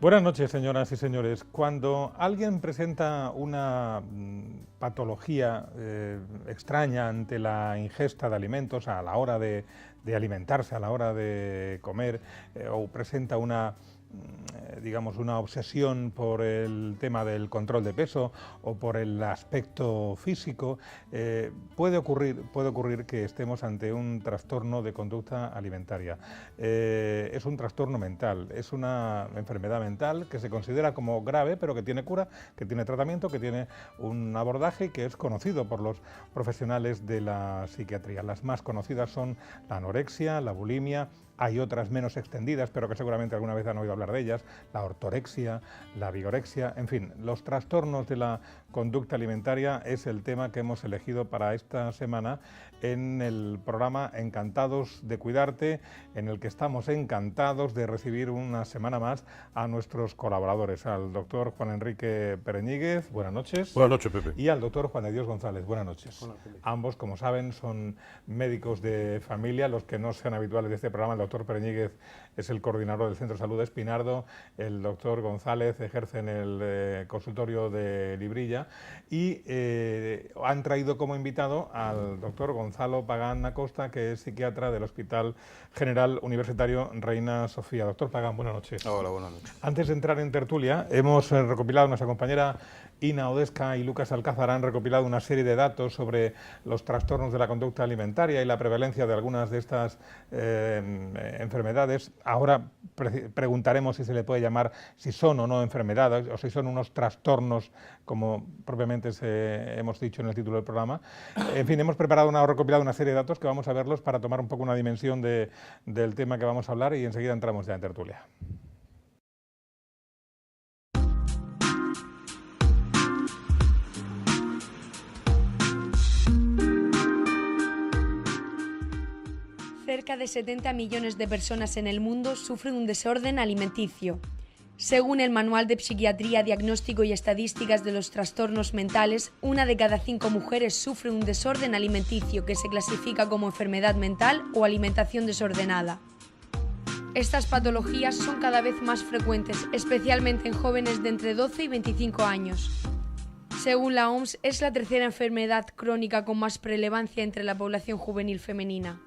Buenas noches, señoras y señores. Cuando alguien presenta una patología extraña ante la ingesta de alimentos, a la hora de alimentarse, a la hora de comer, o presenta una obsesión por el tema del control de peso o por el aspecto físico, puede ocurrir que estemos ante un trastorno de conducta alimentaria. Es un trastorno mental, es una enfermedad mental que se considera como grave, pero que tiene cura, que tiene tratamiento, que tiene un abordaje que es conocido por los profesionales de la psiquiatría. Las más conocidas son la anorexia, la bulimia. Hay otras menos extendidas, pero que seguramente alguna vez han oído hablar de ellas, la ortorexia, la vigorexia, en fin, los trastornos de la conducta alimentaria es el tema que hemos elegido para esta semana en el programa Encantados de Cuidarte, en el que estamos encantados de recibir una semana más a nuestros colaboradores, al doctor Juan Enrique Pereñíguez, buenas noches. Buenas noches, Pepe. Y al doctor Juan de Dios González, buenas noches. Hola, ambos, como saben, son médicos de familia, los que no sean habituales de este programa. El doctor Pereñíguez es el coordinador del Centro de Salud de Espinardo, el doctor González ejerce en el consultorio de Librilla y han traído como invitado al doctor Gonzalo Pagán Acosta, que es psiquiatra del Hospital General Universitario Reina Sofía. Doctor Pagán, buenas noches. Hola, buenas noches. Antes de entrar en tertulia, hemos recopilado, nuestra compañera Ina Odesca y Lucas Alcázar han recopilado una serie de datos sobre los trastornos de la conducta alimentaria y la prevalencia de algunas de estas enfermedades. Ahora preguntaremos si se le puede llamar, si son o no enfermedades o si son unos trastornos, como propiamente hemos dicho en el título del programa. En fin, hemos recopilado una serie de datos que vamos a verlos para tomar un poco una dimensión del tema que vamos a hablar y enseguida entramos ya en tertulia. Cerca de 70 millones de personas en el mundo sufren un desorden alimenticio. Según el Manual de Psiquiatría, Diagnóstico y Estadísticas de los Trastornos Mentales, 1 de cada 5 mujeres sufre un desorden alimenticio que se clasifica como enfermedad mental o alimentación desordenada. Estas patologías son cada vez más frecuentes, especialmente en jóvenes de entre 12 y 25 años. Según la OMS, es la tercera enfermedad crónica con más relevancia entre la población juvenil femenina.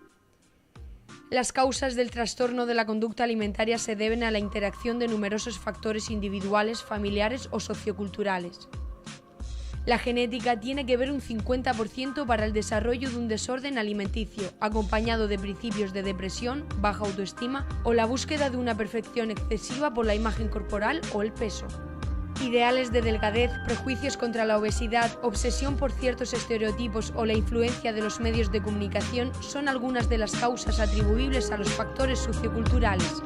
Las causas del trastorno de la conducta alimentaria se deben a la interacción de numerosos factores individuales, familiares o socioculturales. La genética tiene que ver un 50% para el desarrollo de un desorden alimenticio, acompañado de principios de depresión, baja autoestima o la búsqueda de una perfección excesiva por la imagen corporal o el peso. Ideales de delgadez, prejuicios contra la obesidad, obsesión por ciertos estereotipos o la influencia de los medios de comunicación son algunas de las causas atribuibles a los factores socioculturales.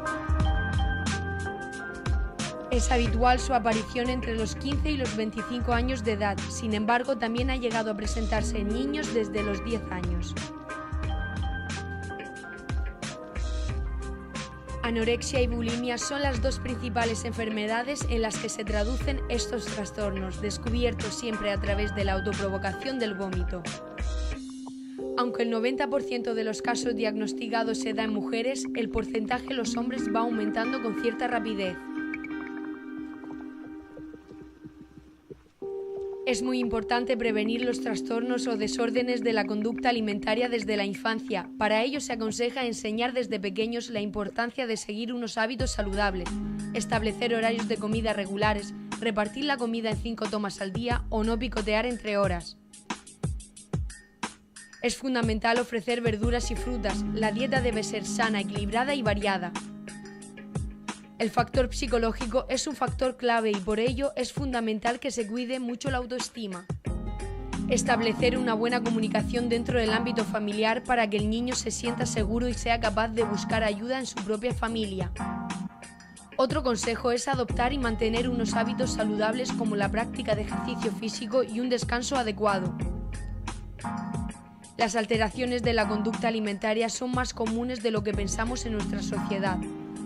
Es habitual su aparición entre los 15 y los 25 años de edad, sin embargo también ha llegado a presentarse en niños desde los 10 años. Anorexia y bulimia son las dos principales enfermedades en las que se traducen estos trastornos, descubiertos siempre a través de la autoprovocación del vómito. Aunque el 90% de los casos diagnosticados se da en mujeres, el porcentaje en los hombres va aumentando con cierta rapidez. Es muy importante prevenir los trastornos o desórdenes de la conducta alimentaria desde la infancia. Para ello se aconseja enseñar desde pequeños la importancia de seguir unos hábitos saludables, establecer horarios de comida regulares, repartir la comida en 5 tomas al día o no picotear entre horas. Es fundamental ofrecer verduras y frutas. La dieta debe ser sana, equilibrada y variada. El factor psicológico es un factor clave y por ello es fundamental que se cuide mucho la autoestima. Establecer una buena comunicación dentro del ámbito familiar para que el niño se sienta seguro y sea capaz de buscar ayuda en su propia familia. Otro consejo es adoptar y mantener unos hábitos saludables como la práctica de ejercicio físico y un descanso adecuado. Las alteraciones de la conducta alimentaria son más comunes de lo que pensamos en nuestra sociedad.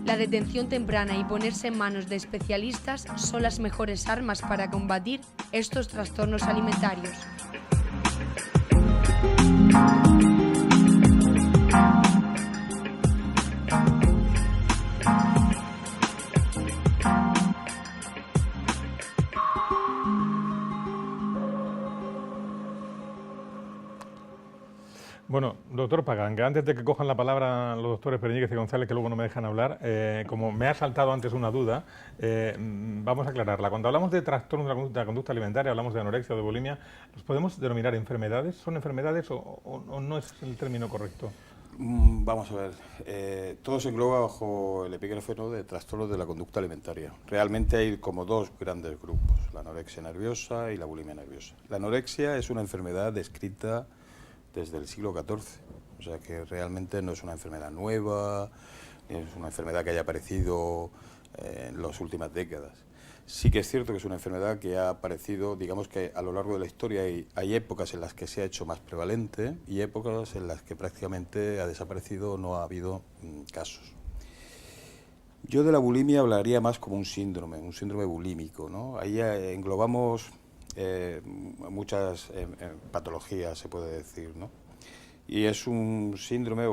La detención temprana y ponerse en manos de especialistas son las mejores armas para combatir estos trastornos alimentarios. Doctor Pagán, antes de que cojan la palabra los doctores Pereñíguez y González, que luego no me dejan hablar, como me ha saltado antes una duda, vamos a aclararla. Cuando hablamos de trastornos de la conducta alimentaria, hablamos de anorexia o de bulimia, ¿los podemos denominar enfermedades? ¿Son enfermedades o no es el término correcto? Vamos a ver, todo se engloba bajo el epígrafe de trastornos de la conducta alimentaria. Realmente hay como dos grandes grupos, la anorexia nerviosa y la bulimia nerviosa. La anorexia es una enfermedad descrita desde el siglo XIV, o sea que realmente no es una enfermedad nueva, ni es una enfermedad que haya aparecido en las últimas décadas. Sí que es cierto que es una enfermedad que ha aparecido, digamos que a lo largo de la historia hay épocas en las que se ha hecho más prevalente y épocas en las que prácticamente ha desaparecido o no ha habido casos. Yo de la bulimia hablaría más como un síndrome bulímico, ¿no? Ahí englobamos muchas patologías, se puede decir, ¿no? Y es un síndrome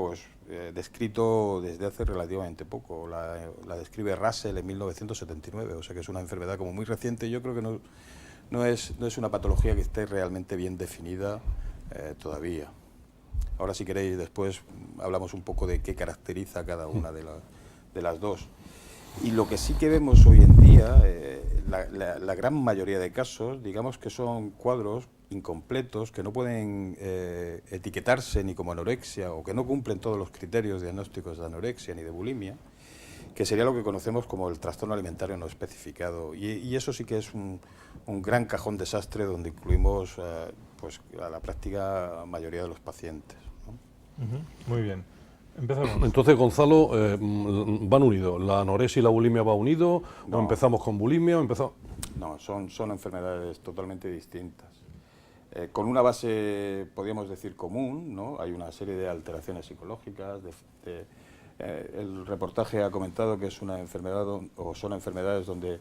descrito desde hace relativamente poco. La describe Russell en 1979, o sea que es una enfermedad como muy reciente. Yo creo que no es una patología que esté realmente bien definida todavía. Ahora, si queréis, después hablamos un poco de qué caracteriza cada una de las dos. Y lo que sí que vemos hoy en día, la gran mayoría de casos, digamos que son cuadros incompletos, que no pueden etiquetarse ni como anorexia o que no cumplen todos los criterios diagnósticos de anorexia ni de bulimia, que sería lo que conocemos como el trastorno alimentario no especificado. Y eso sí que es un gran cajón desastre donde incluimos pues, a la práctica mayoría de los pacientes, ¿no? Muy bien. Empezamos. Entonces, Gonzalo, van unidos. ¿La anorexia y la bulimia va unido? No. ¿O empezamos con bulimia o empezamos...? No, son enfermedades totalmente distintas. Con una base, podríamos decir, común, ¿no? Hay una serie de alteraciones psicológicas. El reportaje ha comentado que es una enfermedad o son enfermedades donde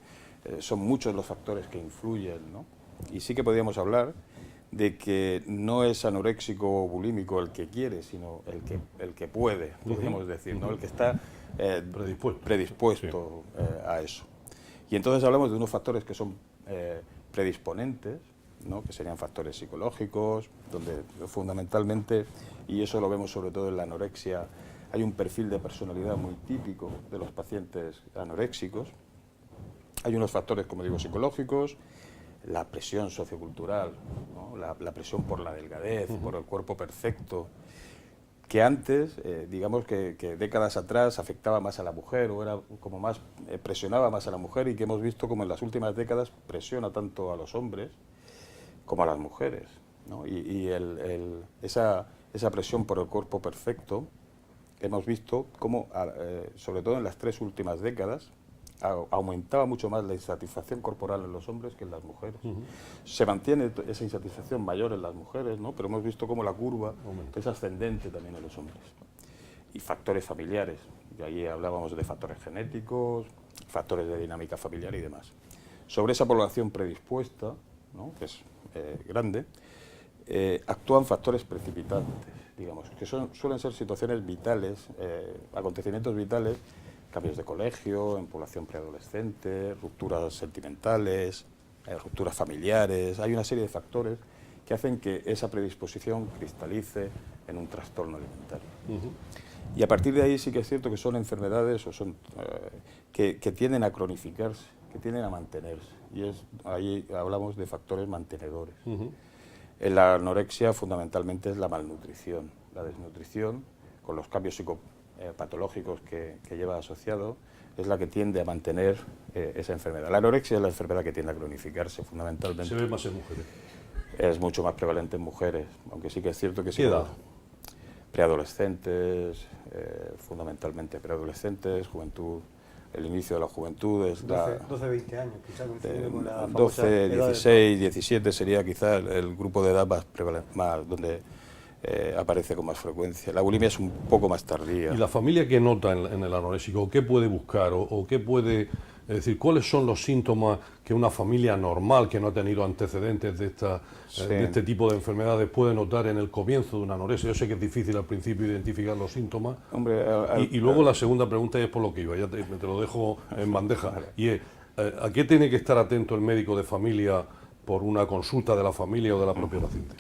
son muchos los factores que influyen, ¿no? Y sí que podríamos hablar de que no es anoréxico o bulímico el que quiere, sino el que puede, podríamos decir, ¿no? El que está predispuesto a eso. Y entonces hablamos de unos factores que son predisponentes, ¿no? Que serían factores psicológicos, donde fundamentalmente, y eso lo vemos sobre todo en la anorexia, hay un perfil de personalidad muy típico de los pacientes anoréxicos. Hay unos factores, como digo, psicológicos, la presión sociocultural, ¿no? La presión por la delgadez, por el cuerpo perfecto, que antes, digamos que décadas atrás afectaba más a la mujer o era como más presionaba más a la mujer y que hemos visto como en las últimas décadas presiona tanto a los hombres como a las mujeres, ¿no? Esa presión por el cuerpo perfecto hemos visto como, sobre todo en las 3 últimas décadas, aumentaba mucho más la insatisfacción corporal en los hombres que en las mujeres. Se mantiene esa insatisfacción mayor en las mujeres, ¿no? Pero hemos visto cómo la curva es ascendente también en los hombres. Y factores familiares, y ahí hablábamos de factores genéticos, factores de dinámica familiar y demás. Sobre esa población predispuesta, ¿no? Que es grande, actúan factores precipitantes, digamos, que suelen ser situaciones vitales, acontecimientos vitales, cambios de colegio, en población preadolescente, rupturas sentimentales, rupturas familiares. Hay una serie de factores que hacen que esa predisposición cristalice en un trastorno alimentario. Y a partir de ahí sí que es cierto que son enfermedades que tienden a cronificarse, que tienden a mantenerse. Y ahí hablamos de factores mantenedores. En la anorexia fundamentalmente es la malnutrición, la desnutrición, con los cambios psicopatológicos que lleva asociado, es la que tiende a mantener esa enfermedad. La anorexia es la enfermedad que tiende a cronificarse fundamentalmente. ¿Se ve más en mujeres? Es mucho más prevalente en mujeres, aunque sí que es cierto que sí. ¿Qué edad? Preadolescentes, fundamentalmente preadolescentes, juventud. El inicio de la juventud es 12, 20 años, quizás. 12, 16, 17 sería quizás el grupo de edad más donde aparece con más frecuencia. La bulimia es un poco más tardía. ¿Y la familia qué nota en el anoréxico? ¿Qué puede buscar? ¿O qué puede...? Es decir, ¿cuáles son los síntomas que una familia normal, que no ha tenido antecedentes de este tipo de enfermedades, puede notar en el comienzo de una anorexia? Yo sé que es difícil al principio identificar los síntomas. Hombre, y luego la segunda pregunta es por lo que iba, ya te lo dejo en bandeja. Vale. Y es, ¿a qué tiene que estar atento el médico de familia por una consulta de la familia o de la propia paciente?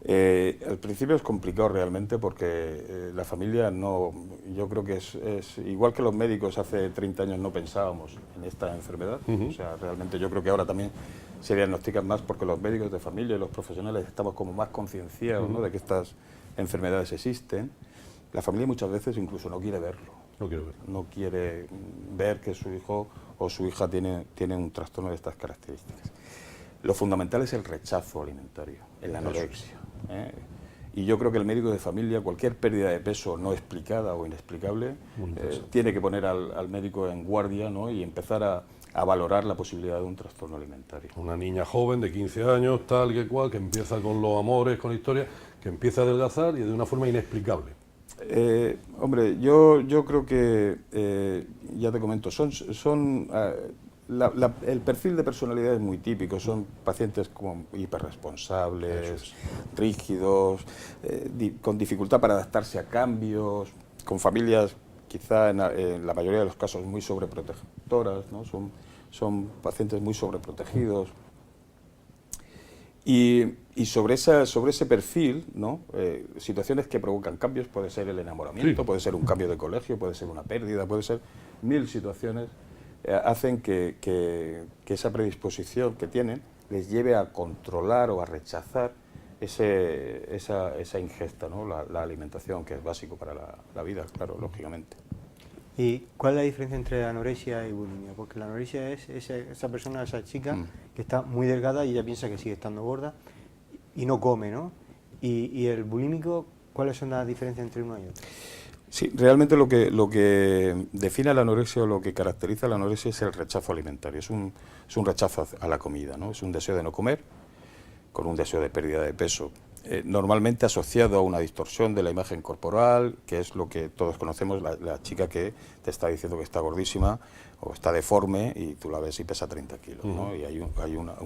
Al principio es complicado realmente porque la familia no, yo creo que es igual que los médicos hace 30 años no pensábamos en esta enfermedad, o sea, realmente yo creo que ahora también se diagnostican más porque los médicos de familia y los profesionales estamos como más concienciados, ¿no?, de que estas enfermedades existen. La familia muchas veces incluso no quiere verlo. No quiere ver que su hijo o su hija tiene un trastorno de estas características. Lo fundamental es el rechazo alimentario, la anorexia. Y yo creo que el médico de familia, cualquier pérdida de peso no explicada o inexplicable, tiene que poner al médico en guardia, ¿no?, y empezar a valorar la posibilidad de un trastorno alimentario. Una niña joven de 15 años, tal que cual, que empieza con los amores, con historias, que empieza a adelgazar y de una forma inexplicable. Hombre, yo creo que, ya te comento, el perfil de personalidad es muy típico, son pacientes como hiperresponsables, rígidos, con dificultad para adaptarse a cambios, con familias quizá en la mayoría de los casos muy sobreprotectoras, ¿no? Son pacientes muy sobreprotegidos. Y sobre ese perfil, ¿no?, situaciones que provocan cambios, puede ser el enamoramiento, puede ser un cambio de colegio, puede ser una pérdida, puede ser 1000 situaciones, hacen que esa predisposición que tienen les lleve a controlar o a rechazar esa ingesta, ¿no?, la alimentación, que es básico para la vida, claro, lógicamente. ¿Y cuál es la diferencia entre anorexia y bulimia? Porque la anorexia es esa persona, esa chica que está muy delgada y ella piensa que sigue estando gorda y no come, ¿no? Y el bulímico, ¿cuáles son las diferencias entre uno y otro? Sí, realmente lo que define a la anorexia o lo que caracteriza a la anorexia es el rechazo alimentario, es un rechazo a la comida, ¿no? Es un deseo de no comer, con un deseo de pérdida de peso, normalmente asociado a una distorsión de la imagen corporal, que es lo que todos conocemos, la chica que te está diciendo que está gordísima o está deforme y tú la ves y pesa 30 kilos, ¿no? Y hay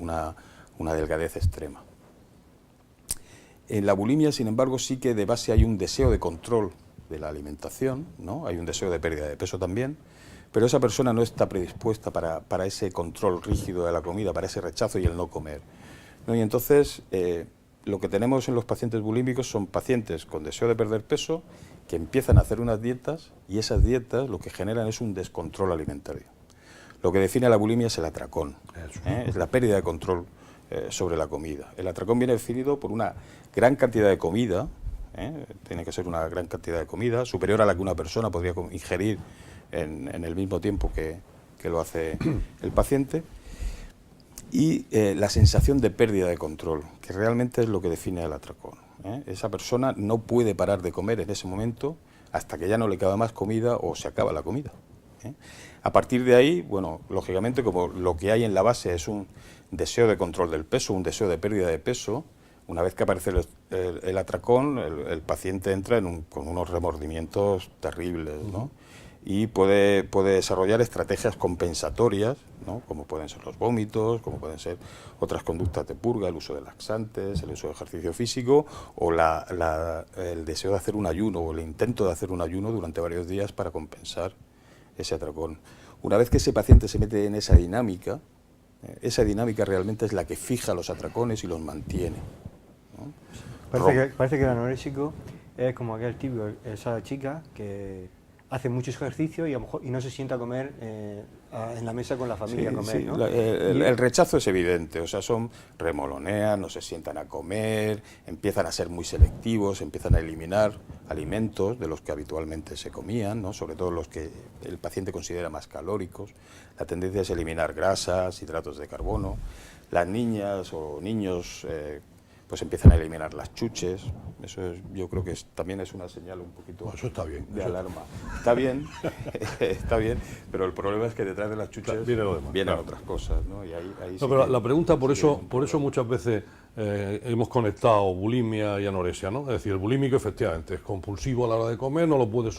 una delgadez extrema. En la bulimia, sin embargo, sí que de base hay un deseo de control de la alimentación, ¿no? Hay un deseo de pérdida de peso también, pero esa persona no está predispuesta para ese control rígido de la comida, para ese rechazo y el no comer, ¿no? Y entonces lo que tenemos en los pacientes bulímicos son pacientes con deseo de perder peso que empiezan a hacer unas dietas y esas dietas lo que generan es un descontrol alimentario. Lo que define a la bulimia es el atracón, es la pérdida de control sobre la comida. El atracón viene definido por una gran cantidad de comida, tiene que ser una gran cantidad de comida, superior a la que una persona podría ingerir en el mismo tiempo que lo hace el paciente, y la sensación de pérdida de control, que realmente es lo que define al atracón. Esa persona no puede parar de comer en ese momento hasta que ya no le queda más comida o se acaba la comida. A partir de ahí, bueno, lógicamente, como lo que hay en la base es un deseo de control del peso, un deseo de pérdida de peso, una vez que aparece el atracón, el paciente entra con unos remordimientos terribles, ¿no? Y puede desarrollar estrategias compensatorias, ¿no?, como pueden ser los vómitos, como pueden ser otras conductas de purga, el uso de laxantes, el uso de ejercicio físico o el deseo de hacer un ayuno o el intento de hacer un ayuno durante varios días para compensar ese atracón. Una vez que ese paciente se mete en esa dinámica realmente es la que fija los atracones y los mantiene, ¿no? Parece que el anoréxico es como aquel típico, esa chica que hace mucho ejercicio y a lo mejor no se sienta a comer en la mesa con la familia, sí, ¿no? El rechazo es evidente, o sea, remolonean, no se sientan a comer, empiezan a ser muy selectivos, empiezan a eliminar alimentos de los que habitualmente se comían, ¿no?, sobre todo los que el paciente considera más calóricos. La tendencia es eliminar grasas, hidratos de carbono. Las niñas o niños pues empiezan a eliminar las chuches. Eso yo creo que también es una señal un poquito eso está bien, de alarma. Está bien, está bien, pero el problema es que detrás de las chuches vienen otras cosas, ¿no? Y ahí no, sí pero la pregunta, por eso muchas veces hemos conectado bulimia y anorexia, ¿no? Es decir, el bulímico efectivamente es compulsivo a la hora de comer, no lo puede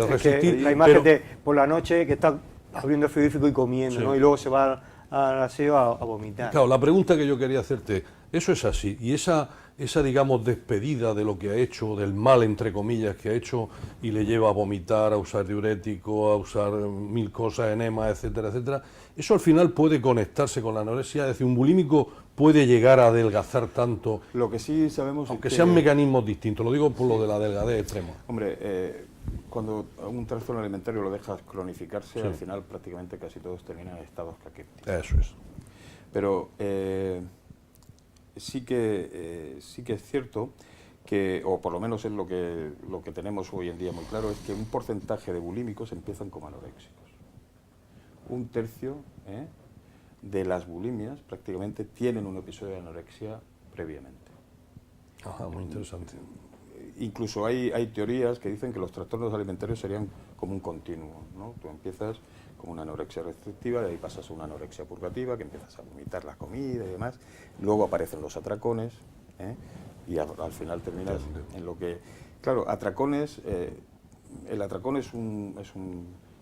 resistir. La imagen de por la noche que está abriendo el frigorífico y comiendo, ¿no? Y luego se va al aseo a vomitar. Claro, la pregunta que yo quería hacerte, eso es así, y esa esa, digamos, despedida de lo que ha hecho, del mal, entre comillas, que ha hecho, y le lleva a vomitar, a usar diurético, a usar mil cosas, enema, etcétera, etcétera, eso al final puede conectarse con la anorexia, es decir, un bulímico puede llegar a adelgazar tanto, Lo que sí sabemos aunque es que, sean mecanismos distintos, lo digo por lo de la delgadez extrema. hombre, cuando un trastorno alimentario lo dejas cronificarse, Sí. al final prácticamente casi todos terminan en estados caquépticos. Eso es. Pero sí que es cierto que, o por lo menos es lo que tenemos hoy en día muy claro, es que un porcentaje de bulímicos empiezan como anoréxicos. Un tercio de las bulimias prácticamente tienen un episodio de anorexia previamente. Ajá, muy interesante. Incluso hay teorías que dicen que los trastornos alimentarios serían como un continuo, ¿no? Tú empiezas con una anorexia restrictiva, de ahí pasas a una anorexia purgativa, que empiezas a vomitar la comida y demás, luego aparecen los atracones, y al final terminas en lo que... Claro, atracones, el atracón es un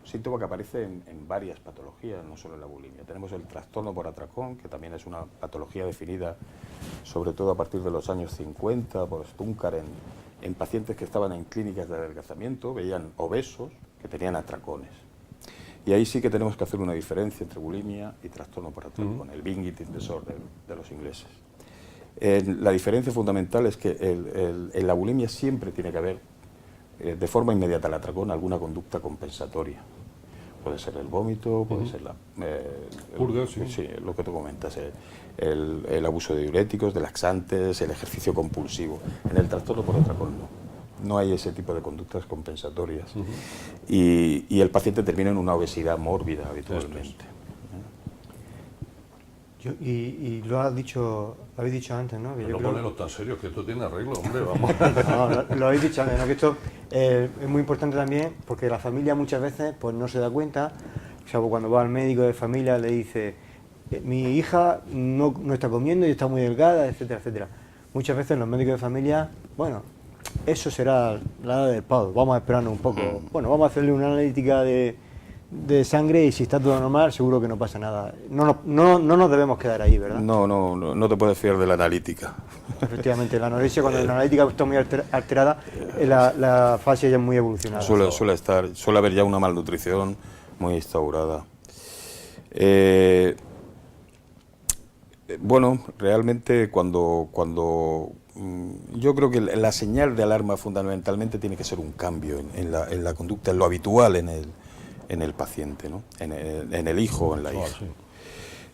síntoma que aparece en varias patologías, no solo en la bulimia. Tenemos el trastorno por atracón, que también es una patología definida sobre todo a partir de los años 50 por Stunkar en pacientes que estaban en clínicas de adelgazamiento, veían obesos que tenían atracones. Y ahí sí que tenemos que hacer una diferencia entre bulimia y trastorno por atracón, el binge eating disorder de los ingleses. La diferencia fundamental es que en la bulimia siempre tiene que haber, de forma inmediata al atracón, alguna conducta compensatoria. Puede ser el vómito, puede ser purga, sí. Sí, lo que tú comentas, el abuso de diuréticos, de laxantes, el ejercicio compulsivo. En el trastorno por atracón no hay ese tipo de conductas compensatorias. Y el paciente termina en una obesidad mórbida habitualmente. Y lo habéis dicho antes, ¿no? Que No yo creo- ponerlos tan serios, que esto tiene arreglo, hombre, vamos. No, lo habéis dicho antes, ¿no? Que esto es muy importante también porque la familia muchas veces pues no se da cuenta. O sea, cuando va al médico de familia le dice, mi hija no está comiendo y está muy delgada, etcétera, etcétera. Muchas veces los médicos de familia, bueno, eso será la edad del pavo, vamos a esperarnos un poco. Bueno, vamos a hacerle una analítica de sangre y si está todo normal seguro que no pasa nada. No nos debemos quedar ahí, ¿verdad? No te puedes fiar de la analítica. Efectivamente, la anorexia cuando la analítica está muy alterada, la fase ya es muy evolucionada. Suele haber ya una malnutrición muy instaurada. Bueno, realmente cuando yo creo que la señal de alarma fundamentalmente tiene que ser un cambio en la conducta, en lo habitual en el paciente, ¿no? en el hijo o en la hija. Sí.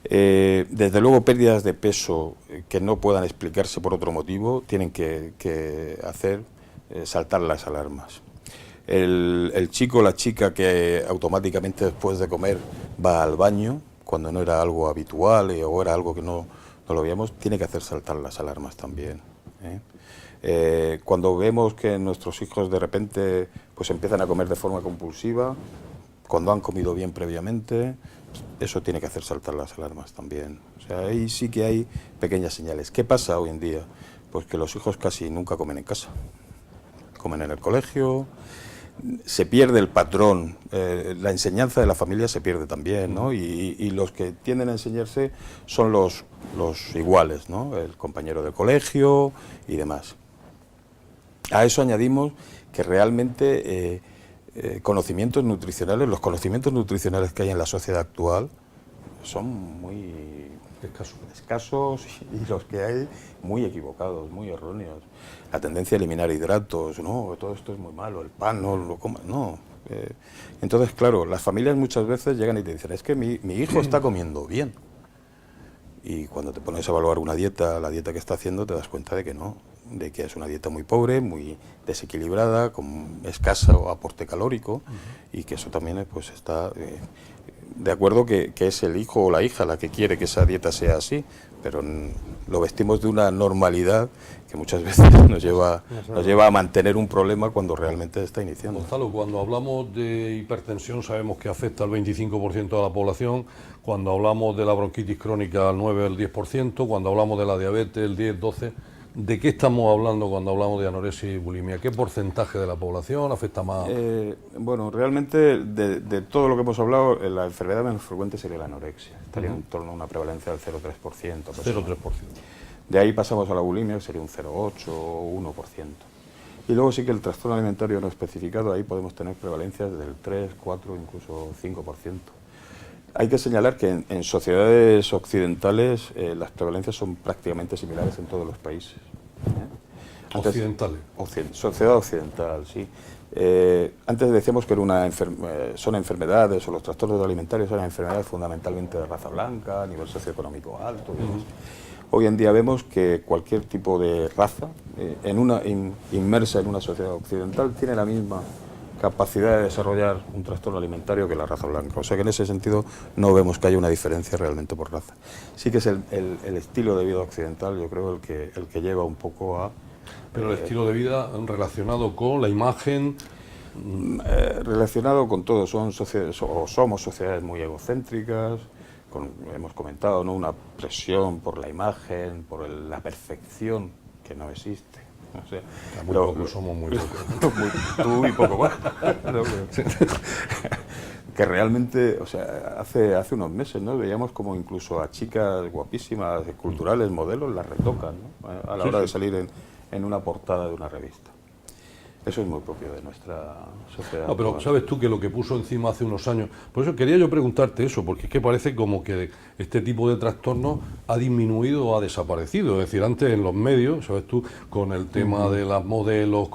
Desde luego pérdidas de peso que no puedan explicarse por otro motivo tienen que hacer saltar las alarmas. El chico o la chica que automáticamente después de comer va al baño cuando no era algo habitual o era algo que no lo veíamos, tiene que hacer saltar las alarmas también. Cuando vemos que nuestros hijos de repente pues empiezan a comer de forma compulsiva, cuando han comido bien previamente, eso tiene que hacer saltar las alarmas también. O sea, ahí sí que hay pequeñas señales. ¿Qué pasa hoy en día? Pues que los hijos casi nunca comen en casa. Comen en el colegio, se pierde el patrón, la enseñanza de la familia se pierde también, ¿no? Y los que tienden a enseñarse son los iguales, ¿no? El compañero del colegio y demás. A eso añadimos que realmente conocimientos nutricionales, los conocimientos nutricionales que hay en la sociedad actual son muy escasos y los que hay muy equivocados, muy erróneos. La tendencia a eliminar hidratos, no, todo esto es muy malo, el pan no lo comas, no. Entonces, claro, las familias muchas veces llegan y te dicen, es que mi hijo está comiendo bien. Y cuando te pones a evaluar una dieta, la dieta que está haciendo, te das cuenta de que no, de que es una dieta muy pobre, muy desequilibrada, con escaso aporte calórico, y que eso también pues está de acuerdo que es el hijo o la hija la que quiere que esa dieta sea así, pero lo vestimos de una normalidad que muchas veces nos lleva a mantener un problema cuando realmente está iniciando. Gonzalo, cuando hablamos de hipertensión sabemos que afecta al 25% de la población, cuando hablamos de la bronquitis crónica al 9 al 10%, cuando hablamos de la diabetes el 10-12%, ¿de qué estamos hablando cuando hablamos de anorexia y bulimia? ¿Qué porcentaje de la población afecta más? Bueno, realmente de todo lo que hemos hablado, la enfermedad menos frecuente sería la anorexia. Estaría en torno a una prevalencia del 0,3%. 0,3%. De ahí pasamos a la bulimia, que sería un 0,8 o 1%. Y luego sí que el trastorno alimentario no especificado, ahí podemos tener prevalencias del 3, 4, incluso 5%. Hay que señalar que en sociedades occidentales las prevalencias son prácticamente similares en todos los países. Occidentales. Sociedad occidental, sí. Antes decíamos que son enfermedades, o los trastornos alimentarios eran enfermedades fundamentalmente de raza blanca, a nivel socioeconómico alto. Hoy en día vemos que cualquier tipo de raza, inmersa en una sociedad occidental, tiene la misma capacidad de desarrollar un trastorno alimentario que la raza blanca. O sea que en ese sentido no vemos que haya una diferencia realmente por raza. Sí que es el estilo de vida occidental, yo creo, el que lleva un poco a... Pero el estilo de vida relacionado con la imagen... relacionado con todo, somos sociedades muy egocéntricas, hemos comentado, ¿no?, una presión por la imagen, por la perfección que no existe. O sea, somos muy pocos. Tú y poco más. Que realmente, o sea, hace unos meses, ¿no?, veíamos como incluso a chicas guapísimas, esculturales, modelos, las retocan, ¿no?, a la hora de salir en una portada de una revista. Eso es muy propio de nuestra sociedad. No, pero sabes tú que lo que puso encima hace unos años, por eso quería yo preguntarte eso, porque es que parece como que este tipo de trastorno ha disminuido o ha desaparecido. Es decir, antes en los medios, sabes tú, con el tema de las modelos,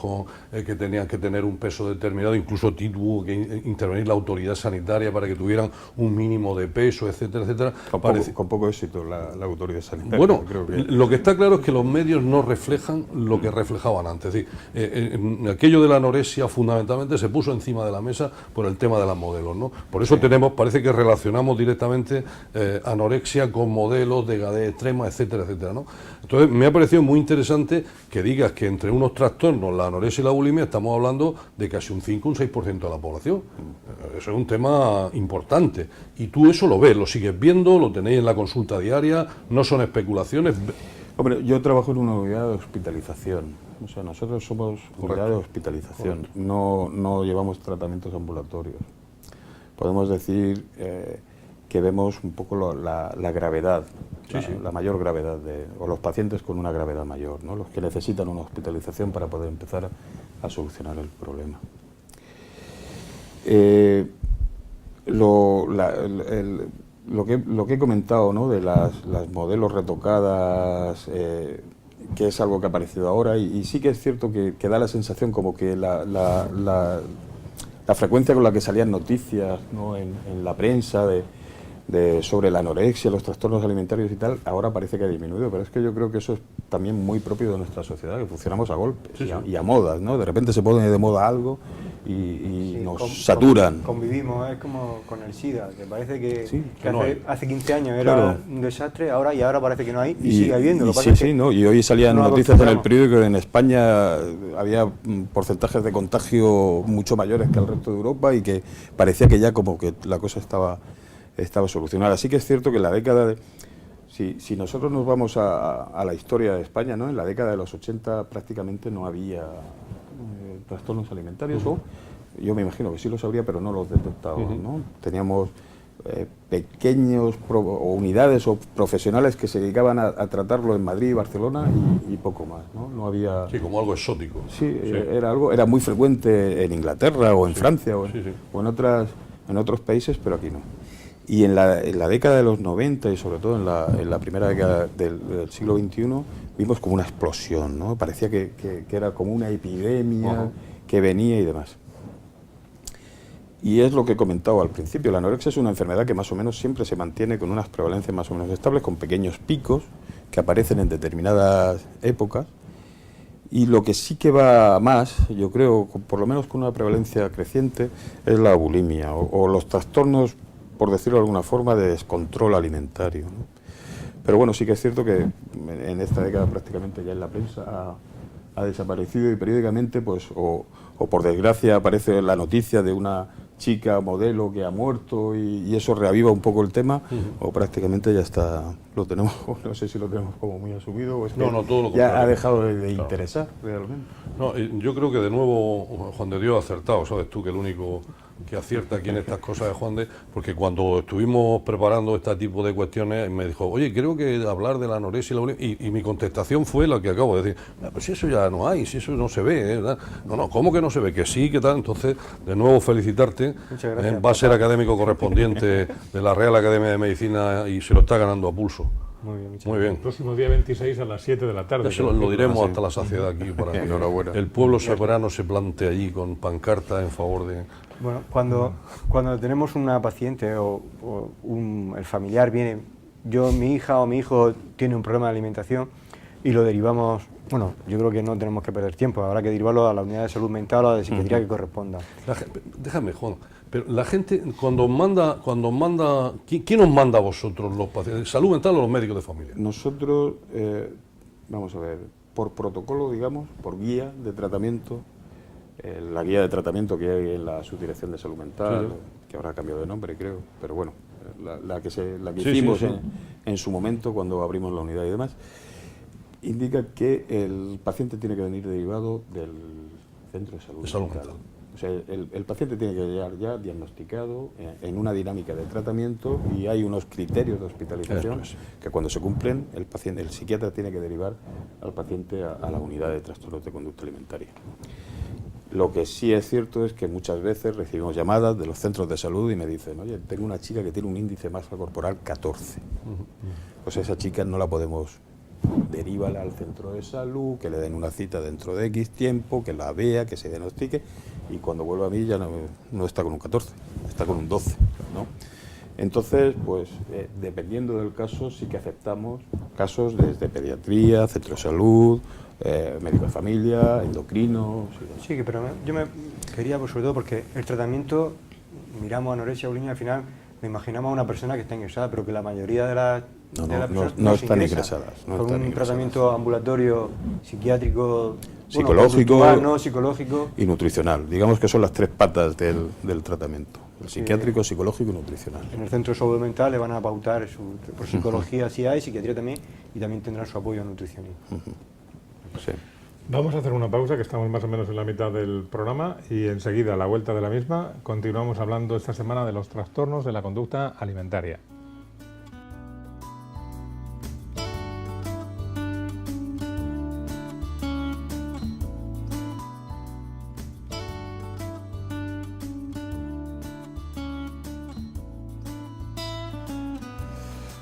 que tenían que tener un peso determinado, incluso tuvo que intervenir la autoridad sanitaria para que tuvieran un mínimo de peso, etcétera, etcétera. Con poco éxito la autoridad sanitaria. Bueno, creo que... lo que está claro es que los medios no reflejan lo que reflejaban antes. Es decir, aquello de la anorexia fundamentalmente se puso encima de la mesa por el tema de las modelos, ¿no? Por eso parece que relacionamos directamente anorexia con modelos, degradez extrema, etcétera, etcétera, ¿no? Entonces me ha parecido muy interesante que digas que entre unos trastornos, la anorexia y la bulimia, estamos hablando de casi un 5 o un 6% de la población. Eso es un tema importante. Y tú eso lo ves, lo sigues viendo, lo tenéis en la consulta diaria, no son especulaciones. Hombre, yo trabajo en una unidad de hospitalización. O sea, nosotros somos unidad de hospitalización, no llevamos tratamientos ambulatorios. Podemos decir que vemos un poco la gravedad, la mayor gravedad, o los pacientes con una gravedad mayor, ¿no?, los que necesitan una hospitalización para poder empezar a solucionar el problema. Lo que he comentado, ¿no?, de las modelos retocadas, que es algo que ha aparecido ahora, y sí que es cierto que da la sensación como que la frecuencia con la que salían noticias, ¿no?, en la prensa sobre la anorexia, los trastornos alimentarios y tal, ahora parece que ha disminuido, pero es que yo creo que eso es también muy propio de nuestra sociedad, que funcionamos a golpes y a modas, ¿no? De repente se pone de moda algo y nos saturan. Convivimos, es como con el SIDA, que parece que no hace 15 años era un desastre, ahora parece que no hay y sigue habiendo. ¿No? Y hoy salían noticias en el periódico que en España había porcentajes de contagio mucho mayores que el resto de Europa y que parecía que ya como que la cosa estaba solucionada. Así que es cierto que en la década de... Si nosotros nos vamos a la historia de España, ¿no?, en la década de los 80 prácticamente no había trastornos alimentarios, o yo me imagino que sí los habría, pero no los detectábamos, ¿no? Teníamos pequeños unidades o profesionales que se dedicaban a tratarlo en Madrid, Barcelona y poco más, ¿no? No había... Sí, como algo exótico. Sí. Era muy frecuente en Inglaterra o en Francia o en otros países, pero aquí no. Y en la década de los 90 y sobre todo en la primera década del siglo XXI vimos como una explosión, ¿no? Parecía que era como una epidemia que venía y demás. Y es lo que he comentado al principio, la anorexia es una enfermedad que más o menos siempre se mantiene con unas prevalencias más o menos estables, con pequeños picos que aparecen en determinadas épocas. Y lo que sí que va más, yo creo, por lo menos con una prevalencia creciente, es la bulimia o los trastornos, por decirlo de alguna forma, de descontrol alimentario, ¿no? Pero bueno, sí que es cierto que en esta década prácticamente ya en la prensa ha desaparecido y periódicamente, pues, o por desgracia aparece la noticia de una chica modelo que ha muerto y eso reaviva un poco el tema, o prácticamente ya está, lo tenemos, no sé si lo tenemos como muy asumido o es que todo lo ya contrario. ha dejado de interesar realmente. No, yo creo que de nuevo Juan de Dios ha acertado, sabes tú que el único que acierta aquí en estas cosas de Juan de, porque cuando estuvimos preparando este tipo de cuestiones me dijo, oye, creo que hablar de la anorexia y la bulimia, y mi contestación fue la que acabo de decir, pues si eso ya no hay, si eso no se ve, ¿verdad? No, ¿cómo que no se ve? Que sí, que tal. Entonces, de nuevo felicitarte. Muchas gracias, va a ser académico correspondiente de la Real Academia de Medicina y se lo está ganando a pulso. Muy bien, muchas Muy gracias. bien. El próximo día 26 a las 7 de la tarde. Ya se lo diremos hasta la saciedad aquí para que Enhorabuena. el pueblo soberano se plante allí con pancartas en favor de... Bueno, cuando tenemos una paciente o el familiar viene, mi hija o mi hijo tiene un problema de alimentación y lo derivamos, bueno, yo creo que no tenemos que perder tiempo, habrá que derivarlo a la unidad de salud mental o a la de psiquiatría que corresponda. Déjame, Juan, pero la gente cuando manda, ¿quién os manda a vosotros los pacientes? ¿Salud mental o los médicos de familia? Nosotros, vamos a ver, por protocolo, digamos, por guía de tratamiento, la guía de tratamiento que hay en la Subdirección de Salud Mental, que ahora ha cambiado de nombre, creo, pero bueno, la que hicimos en su momento cuando abrimos la unidad y demás, indica que el paciente tiene que venir derivado del centro de salud mental. O sea, el paciente tiene que llegar ya diagnosticado en una dinámica de tratamiento y hay unos criterios de hospitalización que cuando se cumplen el psiquiatra tiene que derivar al paciente a la unidad de trastornos de conducta alimentaria. Lo que sí es cierto es que muchas veces recibimos llamadas de los centros de salud y me dicen, oye, tengo una chica que tiene un índice de masa corporal 14. Pues a esa chica no la podemos derivar al centro de salud, que le den una cita dentro de X tiempo, que la vea, que se diagnostique, y cuando vuelva a mí ya no está con un 14, está con un 12, ¿no? Entonces, pues, dependiendo del caso, sí que aceptamos casos desde pediatría, centro de salud, médico de familia, endocrinos. Sí, pero yo me quería, sobre todo, porque el tratamiento, miramos anorexia, bulimia, al final me imaginamos a una persona que está ingresada, pero que la mayoría de las personas no están ingresadas. Con un tratamiento ambulatorio, psiquiátrico, psicológico, psicológico y nutricional. Digamos que son las tres patas del tratamiento. El psiquiátrico, psicológico y nutricional. En el centro de salud mental le van a pautar por psicología, sí hay, psiquiatría también, y también tendrán su apoyo nutricionista. Sí. Vamos a hacer una pausa, que estamos más o menos en la mitad del programa, y enseguida, a la vuelta de la misma, continuamos hablando esta semana de los trastornos de la conducta alimentaria.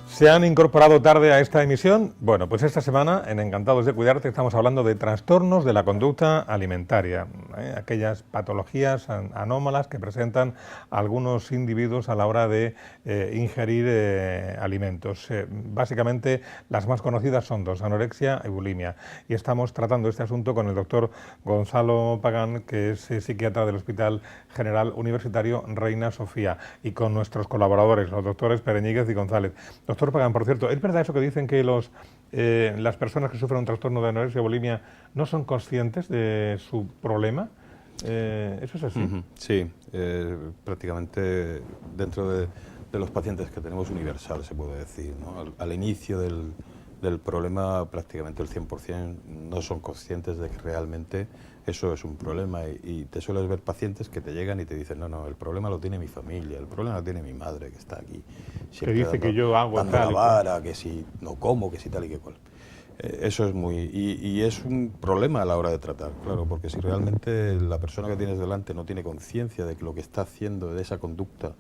¿Se han incorporado tarde a esta emisión? Bueno, pues esta semana en Encantados de Cuidarte estamos hablando de trastornos de la conducta alimentaria, aquellas patologías anómalas que presentan algunos individuos a la hora de ingerir alimentos. Básicamente las más conocidas son dos, anorexia y bulimia, y estamos tratando este asunto con el doctor Gonzalo Pagán, que es psiquiatra del Hospital General Universitario Reina Sofía, y con nuestros colaboradores, los doctores Pereñíguez y González. Doctor Pagán, por cierto, ¿es verdad eso que dicen que las personas que sufren un trastorno de anorexia o bulimia no son conscientes de su problema? ¿Eso es así? Sí, prácticamente dentro de los pacientes que tenemos universal, se puede decir, ¿no? Al inicio del problema prácticamente el 100% no son conscientes de que realmente eso es un problema, y te sueles ver pacientes que te llegan y te dicen, no, el problema lo tiene mi familia, el problema lo tiene mi madre que está aquí. Que dice que yo hago dando tal la vara, que si no como, que si tal y que cual. Eso es y es un problema a la hora de tratar, claro, porque si realmente la persona que tienes delante no tiene conciencia de que lo que está haciendo, de esa conducta,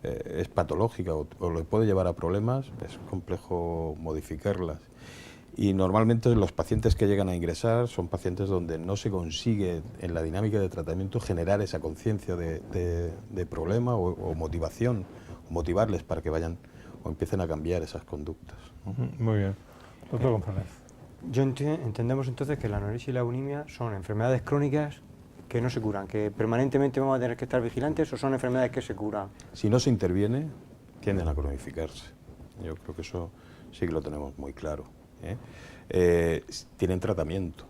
es patológica o le puede llevar a problemas, es complejo modificarlas. Y normalmente los pacientes que llegan a ingresar son pacientes donde no se consigue en la dinámica de tratamiento generar esa conciencia de problema o motivación, motivarles para que vayan o empiecen a cambiar esas conductas, ¿no? Muy bien. Doctor González. Entendemos entonces que la anorexia y la bulimia son enfermedades crónicas que no se curan, que permanentemente vamos a tener que estar vigilantes, o son enfermedades que se curan. Si no se interviene, tienden a cronificarse. Yo creo que eso sí que lo tenemos muy claro, ¿eh? Tienen tratamiento.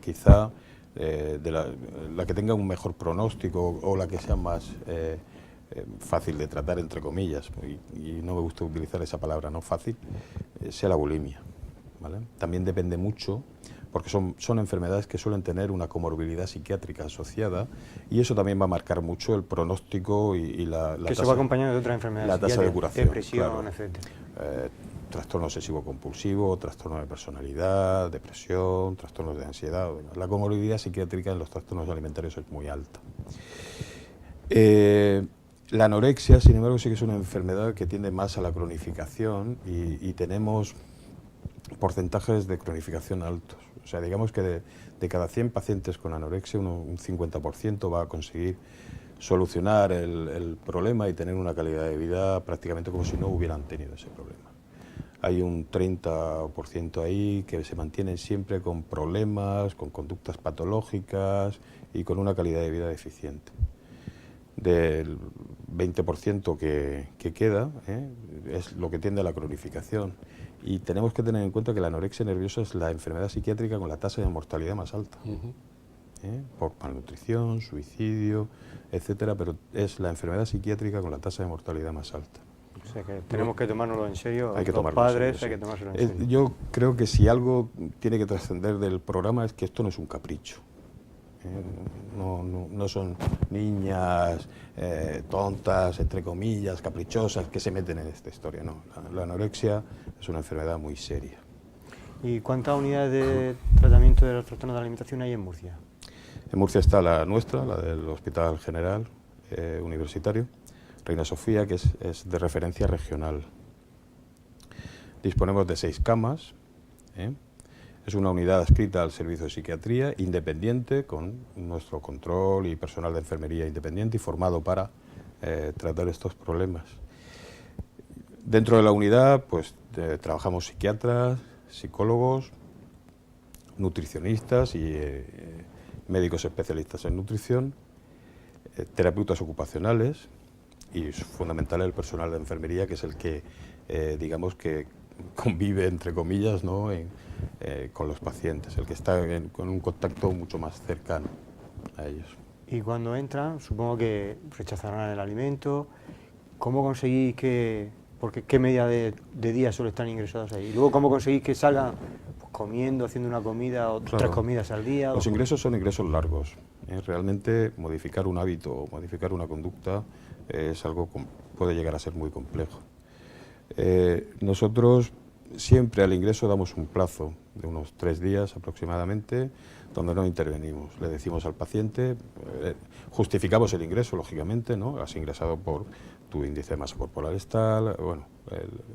Quizá la que tenga un mejor pronóstico o la que sea más fácil de tratar, entre comillas, y no me gusta utilizar esa palabra, no fácil, sea la bulimia, ¿vale? También depende mucho, porque son enfermedades que suelen tener una comorbilidad psiquiátrica asociada, y eso también va a marcar mucho el pronóstico y la que tasa, se va acompañado de otras enfermedades, la tasa de curación, depresión, claro. etcétera. Trastorno obsesivo-compulsivo, trastorno de personalidad, depresión, trastornos de ansiedad. Bueno, la comorbilidad psiquiátrica en los trastornos alimentarios es muy alta. La anorexia, sin embargo, sí que es una enfermedad que tiende más a la cronificación y tenemos porcentajes de cronificación altos. O sea, digamos que de cada 100 pacientes con anorexia, un 50% va a conseguir solucionar el problema y tener una calidad de vida prácticamente como si no hubieran tenido ese problema. Hay un 30% ahí que se mantienen siempre con problemas, con conductas patológicas y con una calidad de vida deficiente. Del 20% que queda, es lo que tiende a la cronificación. Y tenemos que tener en cuenta que la anorexia nerviosa es la enfermedad psiquiátrica con la tasa de mortalidad más alta. Por malnutrición, suicidio, etcétera, pero es la enfermedad psiquiátrica con la tasa de mortalidad más alta. O sea que tenemos que tomárnoslo en serio, Hay que los tomarlo en padres serio, hay que sí. tomárselo en serio. Yo creo que si algo tiene que trascender del programa es que esto no es un capricho. No son niñas tontas, entre comillas, caprichosas, que se meten en esta historia. No, la anorexia es una enfermedad muy seria. ¿Y cuántas unidades de tratamiento de los trastornos de la alimentación hay en Murcia? En Murcia está la nuestra, la del Hospital General Universitario, Reina Sofía, que es de referencia regional. Disponemos de 6 camas. Es una unidad adscrita al servicio de psiquiatría, independiente, con nuestro control y personal de enfermería independiente y formado para tratar estos problemas. Dentro de la unidad, pues trabajamos psiquiatras, psicólogos, nutricionistas y médicos especialistas en nutrición, terapeutas ocupacionales y es fundamental el personal de enfermería, que es el que, digamos que convive, entre comillas, ¿no? Con los pacientes, el que está con un contacto mucho más cercano a ellos. Y cuando entran, supongo que rechazarán el alimento. ¿Cómo conseguís que, porque qué media de días solo están ingresados ahí? Y luego, ¿cómo conseguís que salgan pues, comiendo, haciendo una comida o Claro. 3 comidas al día? Los ingresos son ingresos largos. Realmente modificar un hábito o modificar una conducta es algo que puede llegar a ser muy complejo. Nosotros siempre al ingreso damos un plazo de unos 3 días aproximadamente, donde no intervenimos. Le decimos al paciente, justificamos el ingreso, lógicamente, ¿no? Has ingresado por tu índice de masa corporal tal, bueno,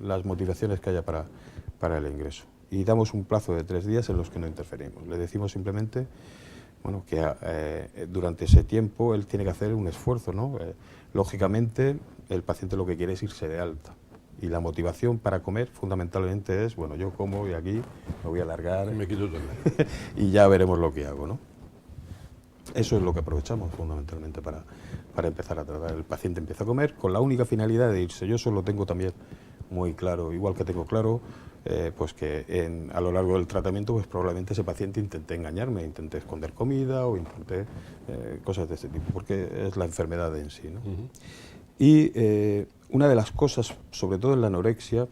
las motivaciones que haya para el ingreso. Y damos un plazo de 3 días en los que no interferimos. Le decimos simplemente, bueno, que durante ese tiempo él tiene que hacer un esfuerzo, ¿no? Lógicamente, el paciente lo que quiere es irse de alta. Y la motivación para comer fundamentalmente es, bueno, yo como y aquí me voy a alargar Y me quito también. y ya veremos lo que hago, ¿no? Eso es lo que aprovechamos fundamentalmente para empezar a tratar. El paciente empieza a comer con la única finalidad de irse. Yo eso lo tengo también muy claro, igual que tengo claro pues que a lo largo del tratamiento pues probablemente ese paciente intente engañarme, intente esconder comida o intente cosas de este tipo, porque es la enfermedad en sí, ¿no? Y una de las cosas, sobre todo en la anorexia,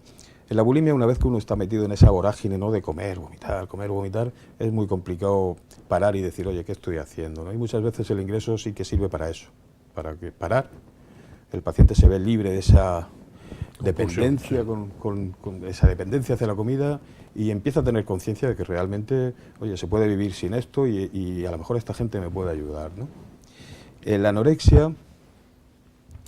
en la bulimia, una vez que uno está metido en esa vorágine, ¿no? De comer, vomitar, es muy complicado parar y decir, oye, ¿qué estoy haciendo? ¿No? Y muchas veces el ingreso sí que sirve para eso, para que parar, el paciente se ve libre de esa dependencia, con esa dependencia hacia la comida y empieza a tener conciencia de que realmente, oye, se puede vivir sin esto y a lo mejor esta gente me puede ayudar, ¿no? En la anorexia,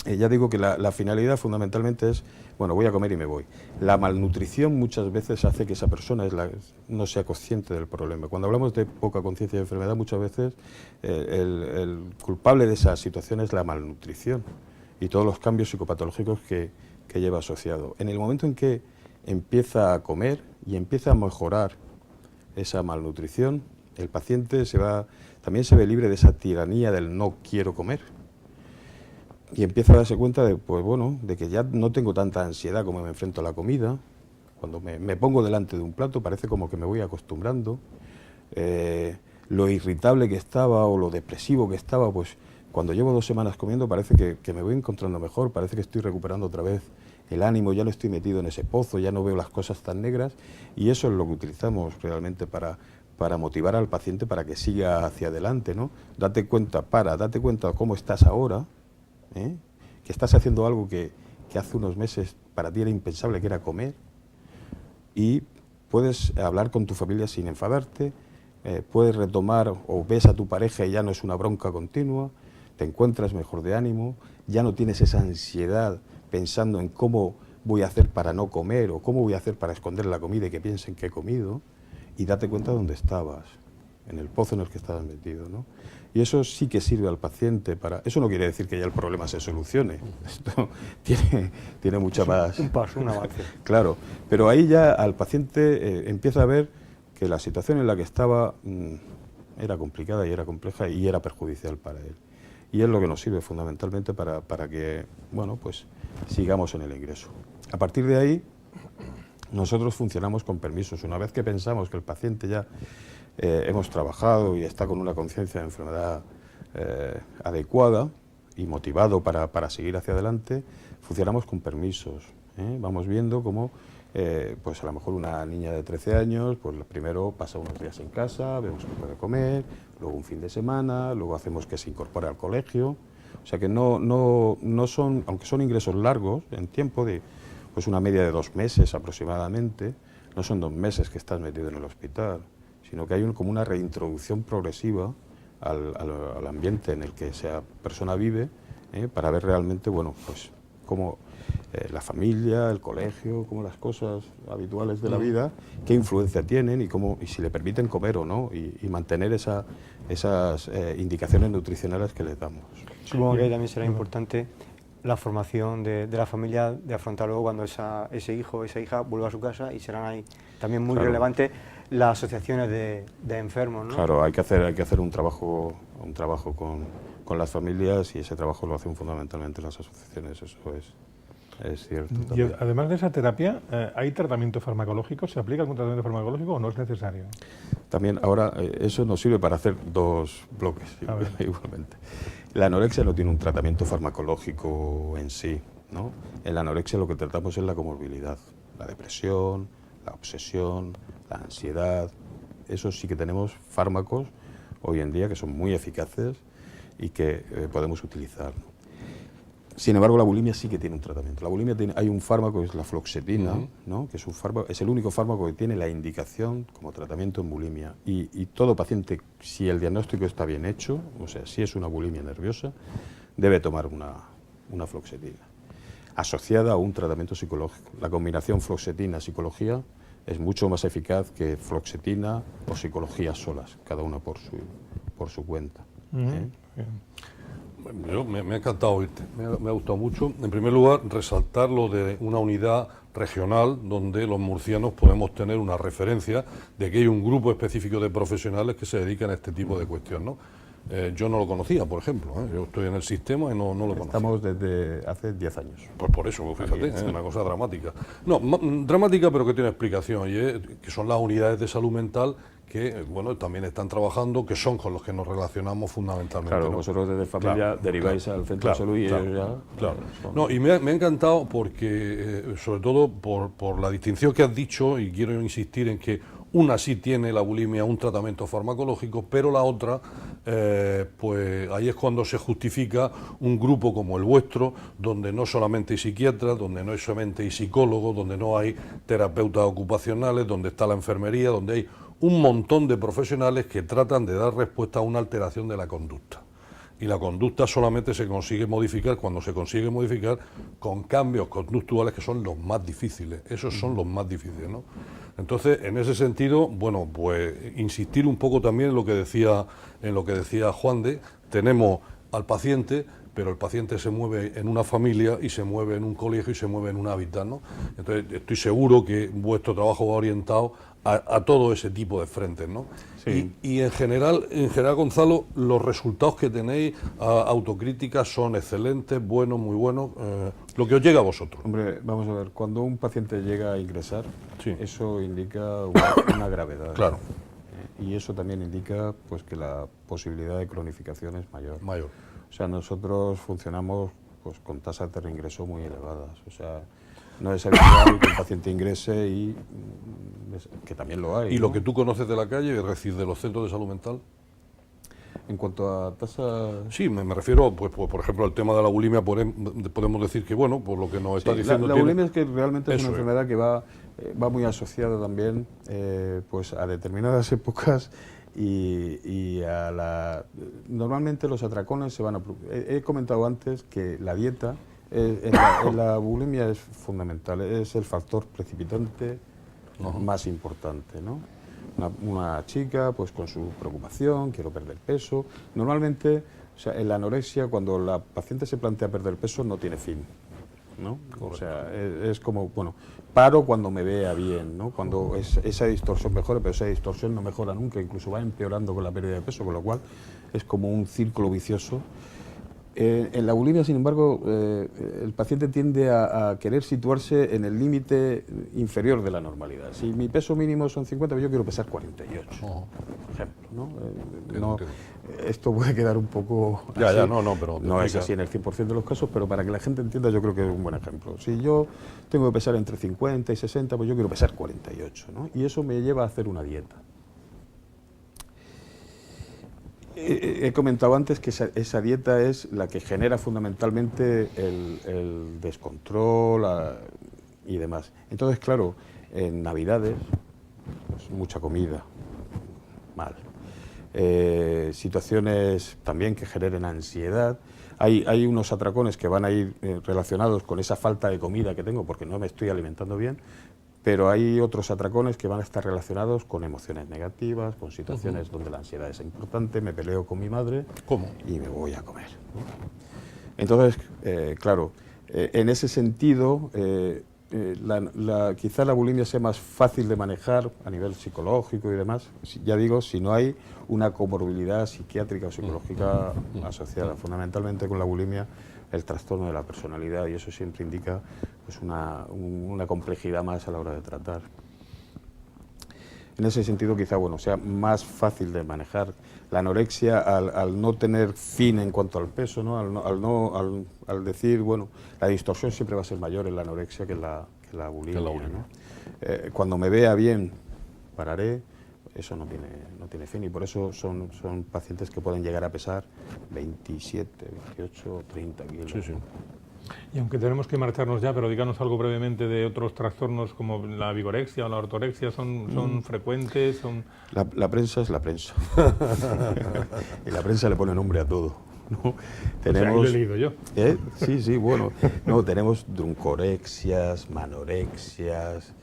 ya digo que la finalidad fundamentalmente es, bueno, voy a comer y me voy. La malnutrición muchas veces hace que esa persona no sea consciente del problema. Cuando hablamos de poca conciencia de enfermedad, muchas veces el culpable de esa situación es la malnutrición y todos los cambios psicopatológicos que lleva asociado. En el momento en que empieza a comer y empieza a mejorar esa malnutrición, el paciente también se ve libre de esa tiranía del no quiero comer. Y empieza a darse cuenta de, pues bueno, de que ya no tengo tanta ansiedad como me enfrento a la comida. Cuando me pongo delante de un plato parece como que me voy acostumbrando. Lo irritable que estaba o lo depresivo que estaba, pues cuando llevo 2 semanas comiendo parece que me voy encontrando mejor, parece que estoy recuperando otra vez el ánimo, ya no estoy metido en ese pozo, ya no veo las cosas tan negras y eso es lo que utilizamos realmente para para motivar al paciente para que siga hacia adelante, ¿no? Date cuenta de cómo estás ahora, ¿eh? Que estás haciendo algo que hace unos meses para ti era impensable, que era comer, y puedes hablar con tu familia sin enfadarte, puedes retomar o ves a tu pareja y ya no es una bronca continua, te encuentras mejor de ánimo, ya no tienes esa ansiedad pensando en cómo voy a hacer para no comer o cómo voy a hacer para esconder la comida y que piensen que he comido, y date cuenta de dónde estabas, en el pozo en el que estabas metido, ¿no? Y eso sí que sirve al paciente para... Eso no quiere decir que ya el problema se solucione, esto tiene mucha más... Un paso, un avance. Claro, pero ahí ya al paciente empieza a ver que la situación en la que estaba era complicada y era compleja y era perjudicial para él. Y es lo que nos sirve fundamentalmente para que, bueno, pues sigamos en el ingreso. A partir de ahí, nosotros funcionamos con permisos. Una vez que pensamos que el paciente ya hemos trabajado y está con una conciencia de enfermedad adecuada y motivado para seguir hacia adelante, funcionamos con permisos. Vamos viendo cómo, pues a lo mejor una niña de 13 años, pues primero pasa unos días en casa, vemos que puede comer, luego un fin de semana, luego hacemos que se incorpore al colegio. O sea que no son, aunque son ingresos largos en tiempo, de pues una media de 2 meses aproximadamente, no son 2 meses que estás metido en el hospital, sino que hay como una reintroducción progresiva al ambiente en el que esa persona vive, para ver realmente, bueno, pues cómo la familia, el colegio, cómo las cosas habituales de la vida, qué influencia tienen y si le permiten comer o no, y mantener esas indicaciones nutricionales que les damos. Supongo que ahí también será importante la formación de la familia, de afrontar luego cuando ese hijo o esa hija vuelva a su casa, y serán ahí también muy relevantes las asociaciones de enfermos, ¿no? Claro, hay que hacer un trabajo con las familias, y ese trabajo lo hacen fundamentalmente las asociaciones, eso es cierto. Y También. además de esa terapia, ¿hay tratamiento farmacológico? ¿Se aplica algún tratamiento farmacológico o no es necesario? También ahora eso nos sirve para hacer 2 bloques igualmente. La anorexia no tiene un tratamiento farmacológico en sí, ¿no? En la anorexia lo que tratamos es la comorbilidad, la depresión, la obsesión, la ansiedad. Eso sí que tenemos fármacos hoy en día que son muy eficaces y que podemos utilizar. Sin embargo, la bulimia sí que tiene un tratamiento. La bulimia hay un fármaco que es la fluoxetina, ¿no? Que es el único fármaco que tiene la indicación como tratamiento en bulimia. Y todo paciente, si el diagnóstico está bien hecho, o sea, si es una bulimia nerviosa, debe tomar una fluoxetina, asociada a un tratamiento psicológico. La combinación fluoxetina-psicología es mucho más eficaz que fluoxetina o psicología solas, cada una por su cuenta. Bien. Me ha encantado oírte, me ha gustado mucho. En primer lugar, resaltar lo de una unidad regional donde los murcianos podemos tener una referencia de que hay un grupo específico de profesionales que se dedican a este tipo de cuestiones, ¿no? Yo no lo conocía, por ejemplo, yo estoy en el sistema y no lo conocía. Estamos desde hace 10 años. Pues por eso, fíjate, es una cosa dramática. No, dramática, pero que tiene explicación, y es que son las unidades de salud mental que, bueno, también están trabajando, que son con los que nos relacionamos fundamentalmente. Claro, ¿no? vosotros desde familia deriváis al centro de salud y ellos ya... Claro. No, y me ha encantado porque, sobre todo por la distinción que has dicho, y quiero insistir en que una sí tiene la bulimia un tratamiento farmacológico, pero la otra, pues ahí es cuando se justifica un grupo como el vuestro, donde no solamente hay psiquiatras, donde no solamente hay psicólogos, donde no hay terapeutas ocupacionales, donde está la enfermería, donde hay un montón de profesionales que tratan de dar respuesta a una alteración de la conducta. Y la conducta solamente se consigue modificar cuando se consigue modificar con cambios conductuales que son los más difíciles. Esos son los más difíciles, ¿no? Entonces, en ese sentido, bueno, pues insistir un poco también en lo que decía Juan de, tenemos al paciente, pero el paciente se mueve en una familia y se mueve en un colegio y se mueve en un hábitat, ¿no? Entonces, estoy seguro que vuestro trabajo va orientado a todo ese tipo de frentes, ¿no? Sí. Y en general, Gonzalo, los resultados que tenéis, autocríticas, son excelentes, buenos, muy buenos, lo que os llega a vosotros. Hombre, vamos a ver, cuando un paciente llega a ingresar, Sí. eso indica una gravedad. Claro. Y eso también indica pues que la posibilidad de cronificación es mayor. Mayor. O sea, nosotros funcionamos pues con tasas de reingreso muy elevadas. O sea, no es habitual que un paciente ingrese y que también lo hay. ¿Y ¿no? lo que tú conoces de la calle, es decir, de los centros de salud mental? En cuanto a tasa... Sí, me refiero, pues, por ejemplo, al tema de la bulimia, podemos decir que, bueno, por lo que nos está Sí, diciendo... la bulimia es que realmente es Eso una es. enfermedad que va muy asociada también pues a determinadas épocas y a la... Normalmente los atracones se van a... He comentado antes que la dieta en la bulimia es fundamental, es el factor precipitante más importante, ¿no? Una chica pues con su preocupación, quiero perder peso. Normalmente, o sea, en la anorexia, cuando la paciente se plantea perder peso, no tiene fin, ¿no? O sea, es como, bueno, paro cuando me vea bien, ¿no? Cuando esa distorsión mejore, pero esa distorsión no mejora nunca, incluso va empeorando con la pérdida de peso, con lo cual es como un círculo vicioso. En la bulimia, sin embargo, el paciente tiende a querer situarse en el límite inferior de la normalidad. Si mi peso mínimo son 50, yo quiero pesar 48, por ejemplo, ¿no? Esto puede quedar un poco así. Pero no es así en el 100% de los casos, pero para que la gente entienda yo creo que es un buen ejemplo. Si yo tengo que pesar entre 50 y 60, pues yo quiero pesar 48, ¿no? Y eso me lleva a hacer una dieta. He comentado antes que esa dieta es la que genera fundamentalmente el descontrol y demás. Entonces, claro, en Navidades, pues, mucha comida, mal. Situaciones también que generen ansiedad. Hay unos atracones que van a ir relacionados con esa falta de comida que tengo porque no me estoy alimentando bien, pero hay otros atracones que van a estar relacionados con emociones negativas, con situaciones donde la ansiedad es importante, me peleo con mi madre y me voy a comer, ¿no? Entonces, claro, en ese sentido, quizá la bulimia sea más fácil de manejar a nivel psicológico y demás, ya digo, si no hay una comorbilidad psiquiátrica o psicológica asociada. Fundamentalmente con la bulimia, el trastorno de la personalidad, y eso siempre indica pues una complejidad más a la hora de tratar. En ese sentido, quizá sea más fácil de manejar. La anorexia, al no tener fin en cuanto al peso, ¿no? Al decir, bueno, la distorsión siempre va a ser mayor en la anorexia que en la bulimia, ¿no? Cuando me vea bien, pararé. Eso no tiene fin y por eso son pacientes que pueden llegar a pesar 27, 28, 30 kilos. Sí, sí. Y aunque tenemos que marcharnos ya, pero díganos algo brevemente de otros trastornos como la vigorexia o la ortorexia, ¿son frecuentes? La prensa es la prensa. Y la prensa le pone nombre a todo, ¿no? Tenemos, lo he leído yo. Sí, bueno. No, tenemos druncorexias, manorexias,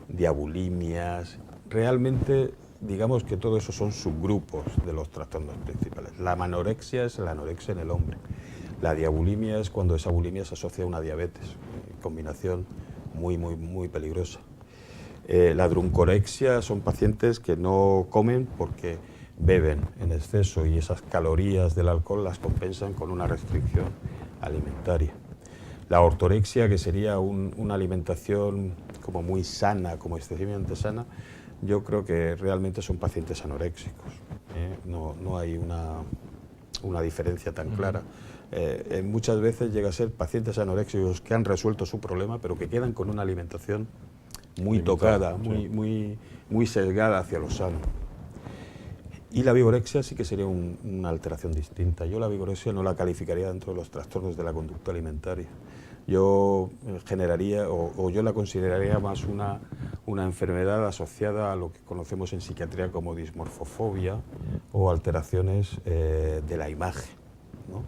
diabulimias. Realmente, digamos que todo eso son subgrupos de los trastornos principales. La manorexia es la anorexia en el hombre. La diabulimia es cuando esa bulimia se asocia a una diabetes, combinación muy, muy, muy peligrosa. La druncorexia son pacientes que no comen porque beben en exceso y esas calorías del alcohol las compensan con una restricción alimentaria. La ortorexia, que sería una alimentación como muy sana, como excesivamente sana, yo creo que realmente son pacientes anoréxicos. No hay una diferencia tan clara. Muchas veces llega a ser pacientes anoréxicos que han resuelto su problema, pero que quedan con una alimentación muy tocada, muy sesgada hacia lo sano. Y la vigorexia sí que sería una alteración distinta. Yo la vigorexia no la calificaría dentro de los trastornos de la conducta alimentaria. Yo generaría, o yo la consideraría más una enfermedad asociada a lo que conocemos en psiquiatría como dismorfofobia o alteraciones de la imagen, ¿no?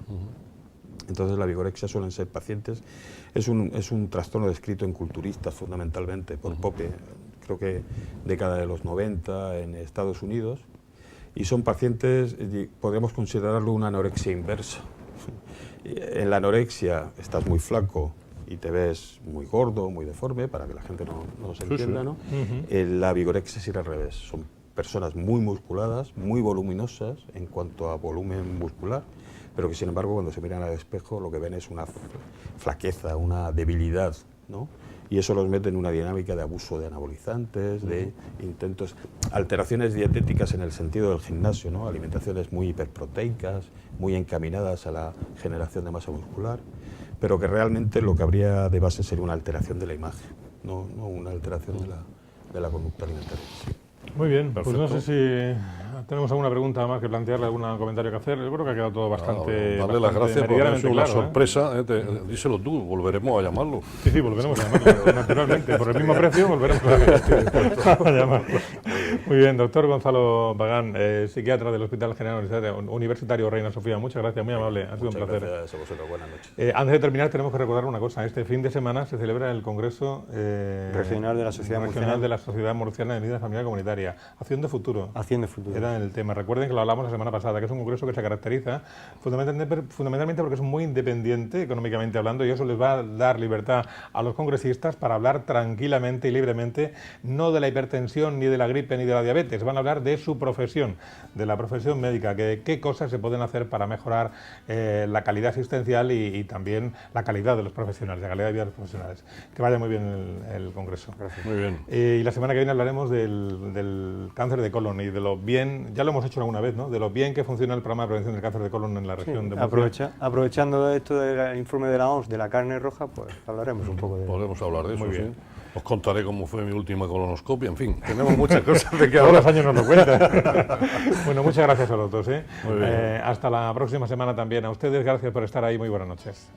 Entonces la vigorexia suelen ser pacientes, es un trastorno descrito en culturistas fundamentalmente por Pope, creo que década de los 90 en Estados Unidos, y son pacientes, podríamos considerarlo una anorexia inversa. En la anorexia estás muy flaco y te ves muy gordo, muy deforme, para que la gente no se entienda, ¿no? En la vigorexia es ir al revés, son personas muy musculadas, muy voluminosas en cuanto a volumen muscular, pero que sin embargo cuando se miran al espejo lo que ven es una flaqueza, una debilidad, ¿no? Y eso los mete en una dinámica de abuso de anabolizantes, de intentos, alteraciones dietéticas en el sentido del gimnasio, ¿no? Alimentaciones muy hiperproteicas, muy encaminadas a la generación de masa muscular, pero que realmente lo que habría de base sería una alteración de la imagen, no una alteración de la conducta alimentaria. Muy bien, Perfecto. pues no sé si tenemos alguna pregunta más que plantearle, algún comentario que hacer. Yo creo que ha quedado todo bastante. Darle las gracias por haber sido una sorpresa. Díselo tú, volveremos a llamarlo. Sí, volveremos a llamarlo, naturalmente. Por el mismo precio volveremos a llamarlo. Muy bien, doctor Gonzalo Pagán, psiquiatra del Hospital General Universitario Reina Sofía. Muchas gracias, muy amable. Ha sido un placer. Gracias a vosotros, buenas noches. Antes de terminar, tenemos que recordar una cosa. Este fin de semana se celebra el Congreso Regional de la Sociedad Murciana de Medicina Familiar Comunitaria. Acción de futuro. Acción de futuro. Era el tema. Recuerden que lo hablamos la semana pasada, que es un congreso que se caracteriza fundamentalmente porque es muy independiente económicamente hablando, y eso les va a dar libertad a los congresistas para hablar tranquilamente y libremente, no de la hipertensión, ni de la gripe, ni de la diabetes. Van a hablar de su profesión, de la profesión médica, que qué cosas se pueden hacer para mejorar la calidad asistencial y también la calidad de los profesionales, la calidad de vida de los profesionales. Que vaya muy bien el congreso. Gracias. Muy bien. Y la semana que viene hablaremos del cáncer de colon y de lo bien, ya lo hemos hecho alguna vez, ¿no? De lo bien que funciona el programa de prevención del cáncer de colon en la región de Murcia. Aprovechando esto del informe de la OMS de la carne roja, pues hablaremos un poco de Podremos hablar de eso, Muy bien. sí. Os contaré cómo fue mi última colonoscopia, en fin, tenemos muchas cosas de que Todos hablar. los años nos lo cuentan. Bueno, muchas gracias a los dos. Muy bien. Hasta la próxima semana también. A ustedes, gracias por estar ahí. Muy buenas noches.